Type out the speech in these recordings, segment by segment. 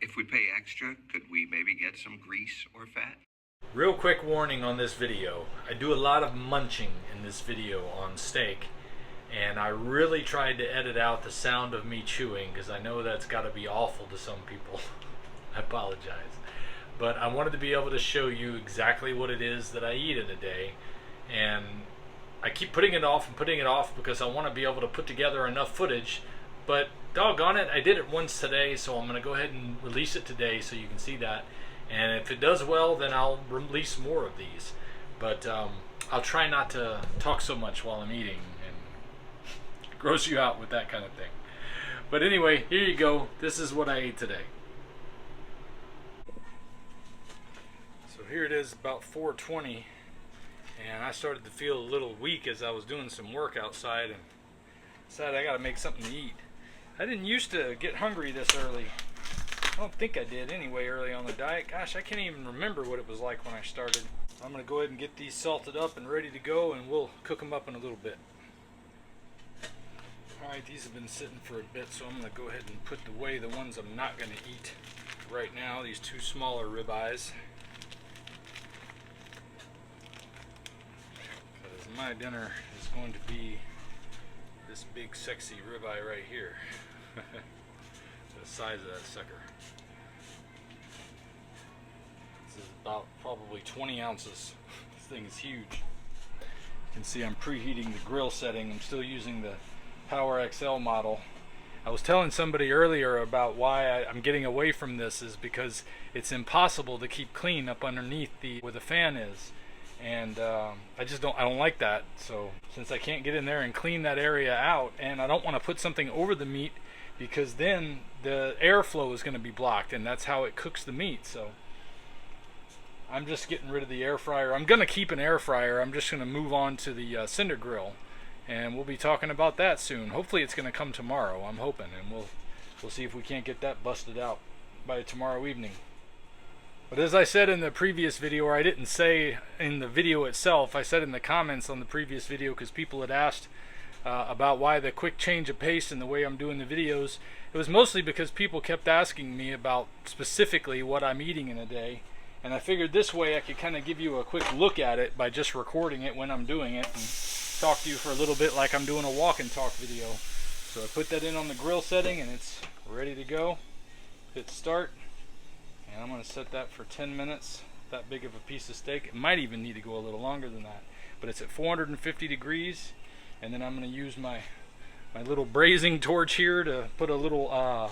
If we pay extra, could we maybe get some grease or fat? Real quick warning on this video. I do a lot of munching in this video on steak, and I really tried to edit out the sound of me chewing because I know that's got to be awful to some people. I apologize. But I wanted to be able to show you exactly what it is that I eat in a day, and I keep putting it off and putting it off because I want to be able to put together enough footage. But doggone it, I did it once today, so I'm going to go ahead and release it today so you can see that. And if it does well, then I'll release more of these. But I'll try not to talk so much while I'm eating and gross you out with that kind of thing. But anyway, here you go. This is what I ate today. So here it is, about 4:20, and I started to feel a little weak as I was doing some work outside and decided I got to make something to eat. I didn't used to get hungry this early. I don't think I did anyway early on the diet. Gosh, I can't even remember what it was like when I started. I'm going to go ahead and get these salted up and ready to go, and we'll cook them up in a little bit. Alright, these have been sitting for a bit, so I'm going to go ahead and put away the ones I'm not going to eat right now, these two smaller ribeyes. Because my dinner is going to be this big sexy ribeye right here. The size of that sucker. This is about probably 20 ounces. This thing is huge. You can see I'm preheating the grill setting. I'm still using the Power XL model. I was telling somebody earlier about why I'm getting away from this is because it's impossible to keep clean up underneath where the fan is. And I don't like that. So since I can't get in there and clean that area out, and I don't want to put something over the meat because then the airflow is going to be blocked, and that's how it cooks the meat. So I'm just getting rid of the air fryer. I'm going to keep an air fryer. I'm just going to move on to the cinder grill, and we'll be talking about that soon. Hopefully it's going to come tomorrow. I'm hoping, and we'll see if we can't get that busted out by tomorrow evening. But as I said in the previous video, or I didn't say in the video itself, I said in the comments on the previous video because people had asked about why the quick change of pace and the way I'm doing the videos. It was mostly because people kept asking me about specifically what I'm eating in a day, and I figured this way I could kind of give you a quick look at it by just recording it when I'm doing it and talk to you for a little bit like I'm doing a walk and talk video. So I put that in on the grill setting and it's ready to go. Hit start. And I'm going to set that for 10 minutes, that big of a piece of steak. It might even need to go a little longer than that. But it's at 450 degrees. And then I'm going to use my little braising torch here to put a little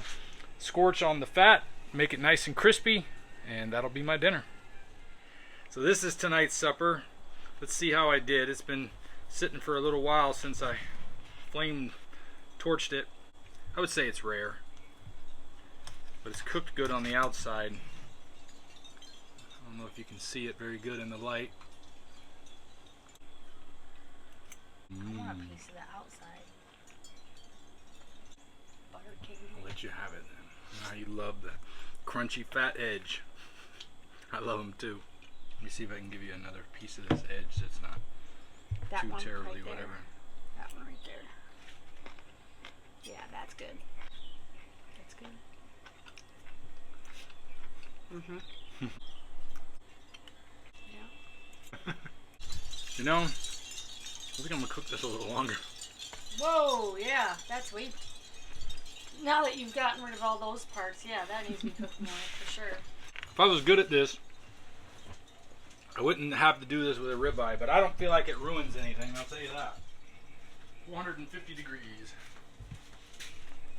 scorch on the fat, make it nice and crispy, and that'll be my dinner. So this is tonight's supper. Let's see how I did. It's been sitting for a little while since I flame torched it. I would say it's rare, but it's cooked good on the outside. I don't know if you can see it very good in the light. I want a piece of the outside. Butter cake. I'll let you have it then. Now you love the crunchy fat edge. I love them too. Let me see if I can give you another piece of this edge that's not That too one terribly right there. whatever. That one right there. Yeah, that's good. That's good. Mm-hmm. Yeah. You know, I think I'm gonna cook this a little longer. Whoa, yeah, that's way. Now that you've gotten rid of all those parts, yeah, that needs to be cooked more for sure. If I was good at this, I wouldn't have to do this with a ribeye, but I don't feel like it ruins anything, I'll tell you that. 450 degrees.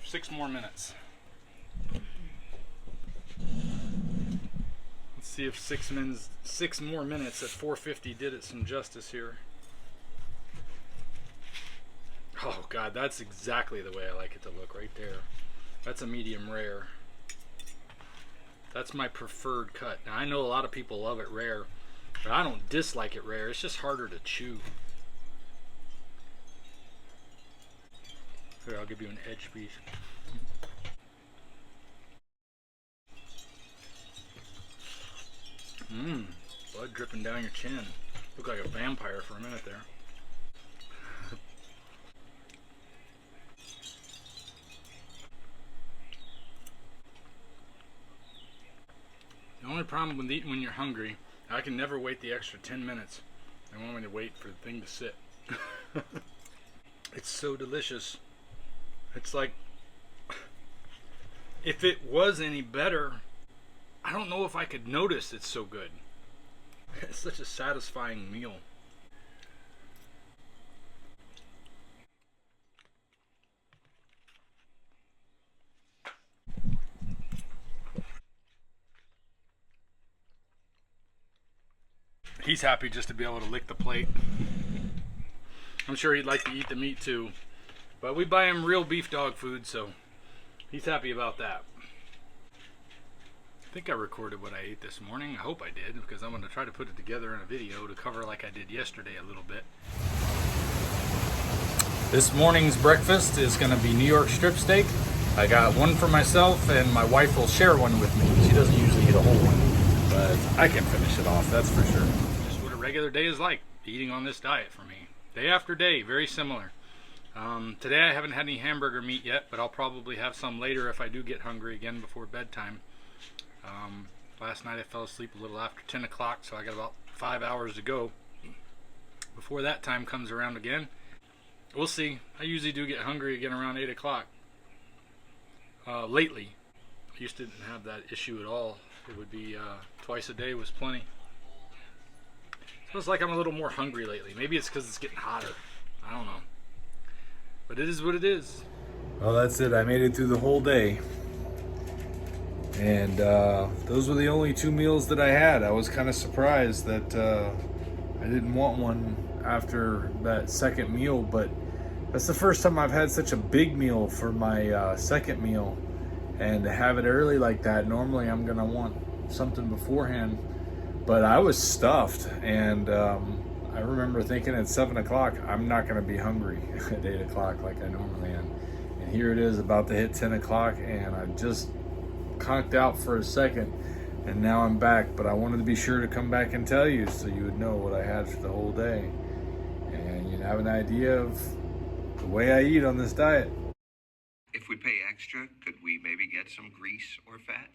6 more minutes. Let's see if 6 more minutes at 450 did it some justice here. Oh God, that's exactly the way I like it to look right there. That's a medium rare. That's my preferred cut. Now I know a lot of people love it rare, but I don't dislike it rare. It's just harder to chew. Here, I'll give you an edge piece. Blood dripping down your chin. Look like a vampire for a minute there. only problem with eating when you're hungry, I can never wait the extra 10 minutes. They want me to wait for the thing to sit. It's so delicious. It's like, if it was any better, I don't know if I could notice it's so good. It's such a satisfying meal. He's happy just to be able to lick the plate. I'm sure he'd like to eat the meat too, but we buy him real beef dog food, so he's happy about that. I think I recorded what I ate this morning. I hope I did, because I'm going to try to put it together in a video to cover like I did yesterday a little bit. This morning's breakfast is going to be New York strip steak. I got one for myself, and my wife will share one with me. She doesn't usually eat a whole one, but I can finish it off, that's for sure. Just what a regular day is like, eating on this diet for me. Day after day, very similar. Today I haven't had any hamburger meat yet, but I'll probably have some later if I do get hungry again before bedtime. Last night I fell asleep a little after 10 o'clock, so I got about 5 hours to go before that time comes around again. We'll see. I usually do get hungry again around 8 o'clock. Lately, I used to didn't have that issue at all. It would be twice a day was plenty. So it's like I'm a little more hungry lately. Maybe it's because it's getting hotter. I don't know. But it is what it is. Well, that's it. I made it through the whole day. And those were the only 2 meals that I had. I was kind of surprised that I didn't want one after that second meal, but that's the first time I've had such a big meal for my second meal. And to have it early like that, normally I'm gonna want something beforehand, but I was stuffed. And I remember thinking at 7 o'clock, I'm not gonna be hungry at 8 o'clock like I normally am. And here it is about to hit 10 o'clock, and I just conked out for a second, and now I'm back. But I wanted to be sure to come back and tell you, so you would know what I had for the whole day, and you'd have an idea of the way I eat on this diet. If we pay extra, could we maybe get some grease or fat?